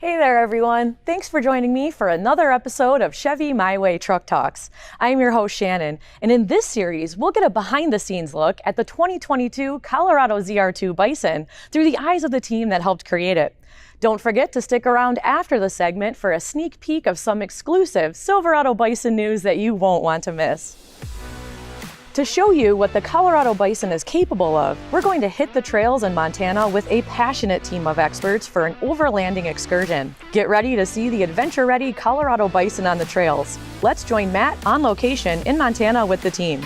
Hey there, everyone. Thanks for joining me for another episode of Chevy My Way Truck Talks. I'm your host, Shannon, and in this series, we'll get a behind-the-scenes look at the 2022 Colorado ZR2 Bison through the eyes of the team that helped create it. Don't forget to stick around after the segment for a sneak peek of some exclusive Silverado Bison news that you won't want to miss. To show you what the Colorado Bison is capable of, we're going to hit the trails in Montana with a passionate team of experts for an overlanding excursion. Get ready to see the adventure-ready Colorado Bison on the trails. Let's join Matt on location in Montana with the team.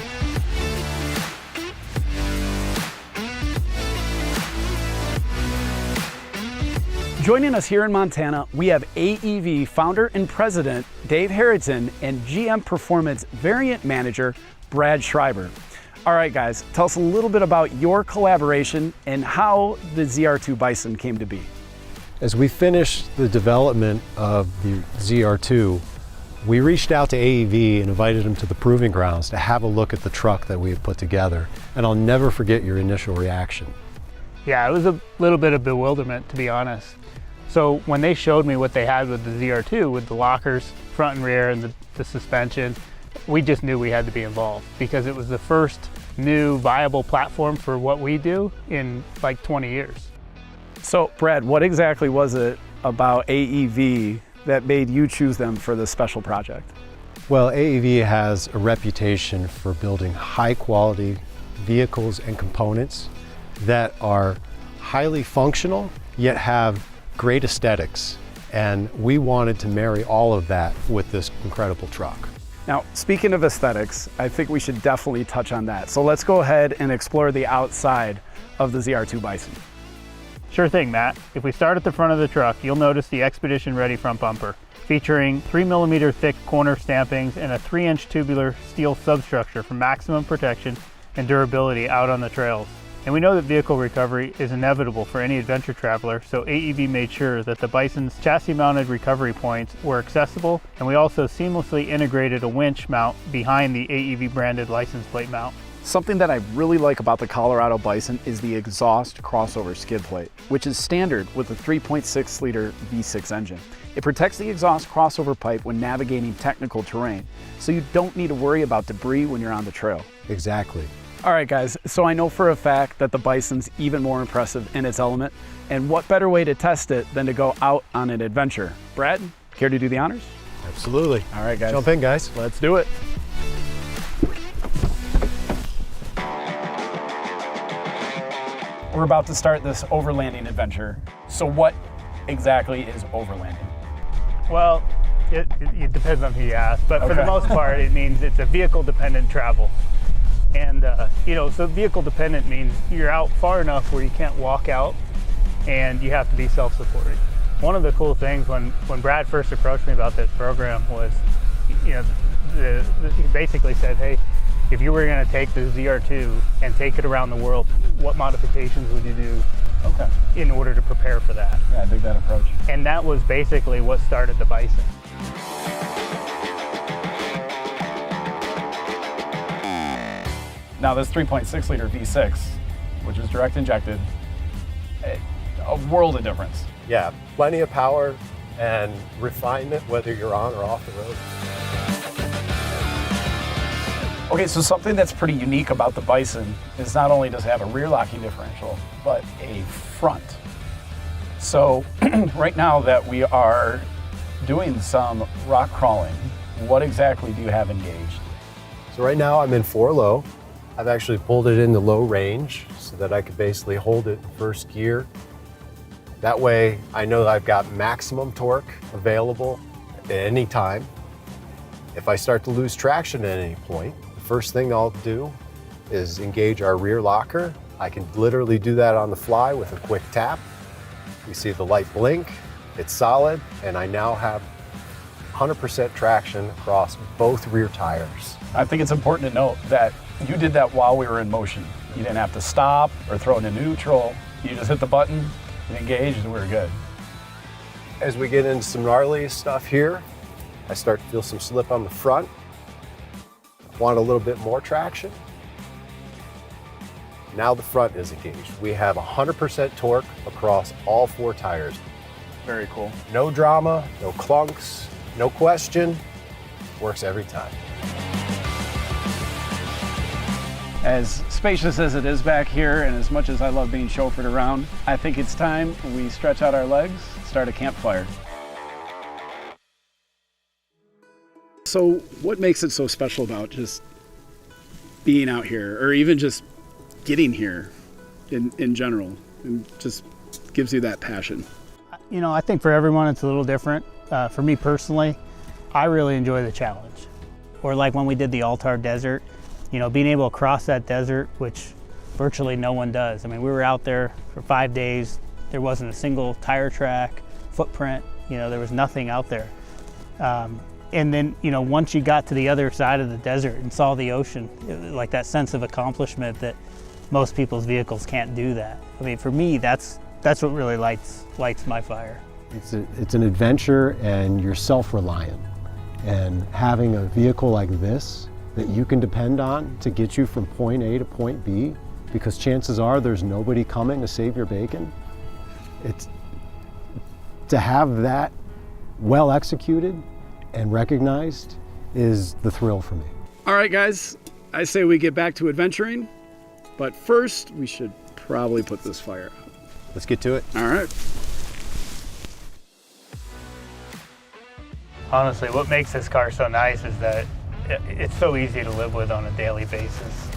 Joining us here in Montana, we have AEV founder and president Dave Harrington and GM Performance Variant Manager Brad Schreiber. All right, guys, tell us a little bit about your collaboration and how the ZR2 Bison came to be. As we finished the development of the ZR2, we reached out to AEV and invited them to the proving grounds to have a look at the truck that we had put together. And I'll never forget your initial reaction. Yeah, it was a little bit of bewilderment, to be honest. So when they showed me what they had with the ZR2, with the lockers, front and rear, and the suspension, we just knew we had to be involved because it was the first new viable platform for what we do in like 20 years. So Brad, what exactly was it about AEV that made you choose them for this special project? Well, AEV has a reputation for building high quality vehicles and components that are highly functional yet have great aesthetics. And we wanted to marry all of that with this incredible truck. Now, speaking of aesthetics, I think we should definitely touch on that. So let's go ahead and explore the outside of the ZR2 Bison. Sure thing, Matt. If we start at the front of the truck, you'll notice the Expedition Ready front bumper, featuring 3mm thick corner stampings and a 3-inch tubular steel substructure for maximum protection and durability out on the trails. And we know that vehicle recovery is inevitable for any adventure traveler, so AEV made sure that the Bison's chassis-mounted recovery points were accessible, and we also seamlessly integrated a winch mount behind the AEV branded license plate mount. Something that I really like about the Colorado Bison is the exhaust crossover skid plate, which is standard with the 3.6-liter V6 engine. It protects the exhaust crossover pipe when navigating technical terrain, so you don't need to worry about debris when you're on the trail. Exactly. All right, guys, so I know for a fact that the Bison's even more impressive in its element, and what better way to test it than to go out on an adventure? Brad, care to do the honors? Absolutely. All right, guys. Jump in, guys. Let's do it. We're about to start this overlanding adventure. So what exactly is overlanding? Well, it depends on who you ask, but for the most part, it means it's a vehicle-dependent travel. And, so vehicle-dependent means you're out far enough where you can't walk out and you have to be self-supporting. One of the cool things when Brad first approached me about this program was, he basically said, hey, if you were going to take the ZR2 and take it around the world, what modifications would you do in order to prepare for that? Yeah, I dig that approach. And that was basically what started the Bison. Now this 3.6-liter V6, which is direct injected, a world of difference. Yeah, plenty of power and refinement whether you're on or off the road. Okay, so something that's pretty unique about the Bison is not only does it have a rear locking differential, but a front. So right now that we are doing some rock crawling, what exactly do you have engaged? So right now I'm in 4 low. I've actually pulled it into low range so that I could basically hold it in first gear. That way I know that I've got maximum torque available at any time. If I start to lose traction at any point, the first thing I'll do is engage our rear locker. I can literally do that on the fly with a quick tap. You see the light blink, it's solid, and I now have 100% traction across both rear tires. I think it's important to note that you did that while we were in motion. You didn't have to stop or throw it into neutral. You just hit the button, you engaged, and we were good. As we get into some gnarly stuff here, I start to feel some slip on the front. Want a little bit more traction. Now the front is engaged. We have 100% torque across all 4 tires. Very cool. No drama, no clunks, no question. Works every time. As spacious as it is back here, and as much as I love being chauffeured around, I think it's time we stretch out our legs, start a campfire. So what makes it so special about just being out here, or even just getting here in general, and just gives you that passion? You know, I think for everyone it's a little different. For me personally, I really enjoy the challenge. Or like when we did the Altar Desert, you know, being able to cross that desert, which virtually no one does. I mean, we were out there for 5 days. There wasn't a single tire track, footprint, you know, there was nothing out there. And then, you know, once you got to the other side of the desert and saw the ocean, like that sense of accomplishment that most people's vehicles can't do that. I mean, for me, that's what really lights my fire. It's an adventure, and you're self-reliant. And having a vehicle like this that you can depend on to get you from point A to point B, because chances are there's nobody coming to save your bacon. It's to have that well executed and recognized is the thrill for me. All right, guys, I say we get back to adventuring, but first we should probably put this fire out. Let's get to it. All right. Honestly, what makes this car so nice is that it's so easy to live with on a daily basis.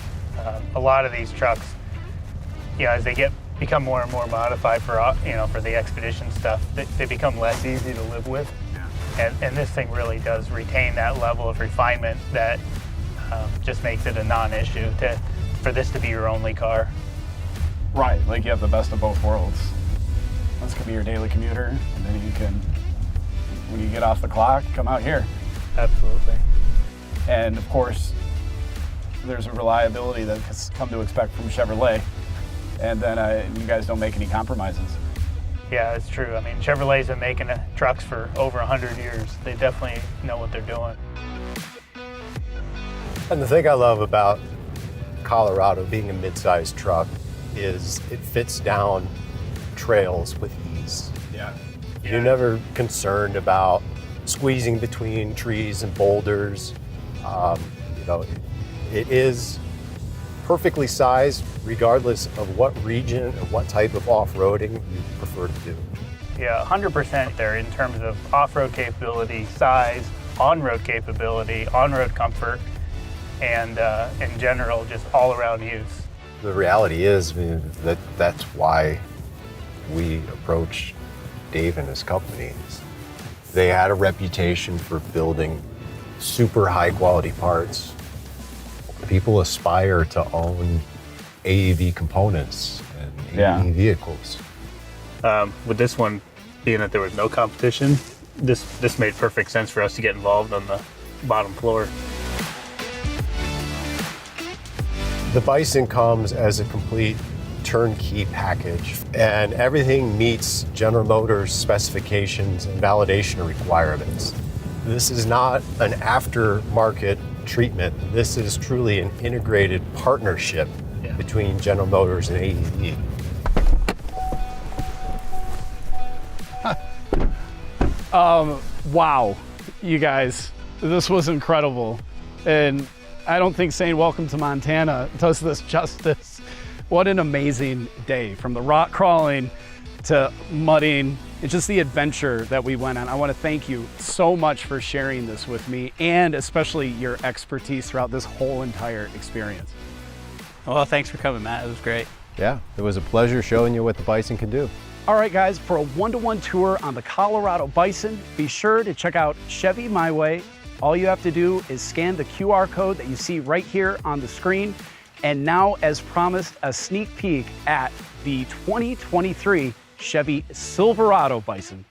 A lot of these trucks, you know, as they become more and more modified for, you know, for the expedition stuff, they become less easy to live with. And this thing really does retain that level of refinement that just makes it a non-issue for this to be your only car. Right, like you have the best of both worlds. This could be your daily commuter, and then you can, when you get off the clock, come out here. Absolutely. And of course, there's a reliability that has come to expect from Chevrolet, and then you guys don't make any compromises. Yeah, it's true. I mean, Chevrolet's been making trucks for over 100 years. They definitely know what they're doing. And the thing I love about Colorado being a mid-sized truck is it fits down trails with ease. Yeah. You're never concerned about squeezing between trees and boulders. You know, it is perfectly sized regardless of what region or what type of off-roading you prefer to do. Yeah, 100% there in terms of off-road capability, size, on-road capability, on-road comfort, and in general, just all-around use. The reality is, I mean, that's why we approached Dave and his companies. They had a reputation for building super high-quality parts. People aspire to own AEV components and AEV vehicles. With this one, being that there was no competition, this made perfect sense for us to get involved on the bottom floor. The Bison comes as a complete turnkey package, and everything meets General Motors specifications and validation requirements. This is not an aftermarket treatment. This is truly an integrated partnership between General Motors and AEV. Wow, you guys, this was incredible. And I don't think saying welcome to Montana does this justice. What an amazing day, from the rock crawling to mudding. It's just the adventure that we went on. I want to thank you so much for sharing this with me, and especially your expertise throughout this whole entire experience. Well, thanks for coming, Matt. It was great. Yeah, it was a pleasure showing you what the Bison can do. All right, guys, for a one-to-one tour on the Colorado Bison, be sure to check out Chevy My Way. All you have to do is scan the QR code that you see right here on the screen. And now, as promised, a sneak peek at the 2023 Chevy Silverado Bison.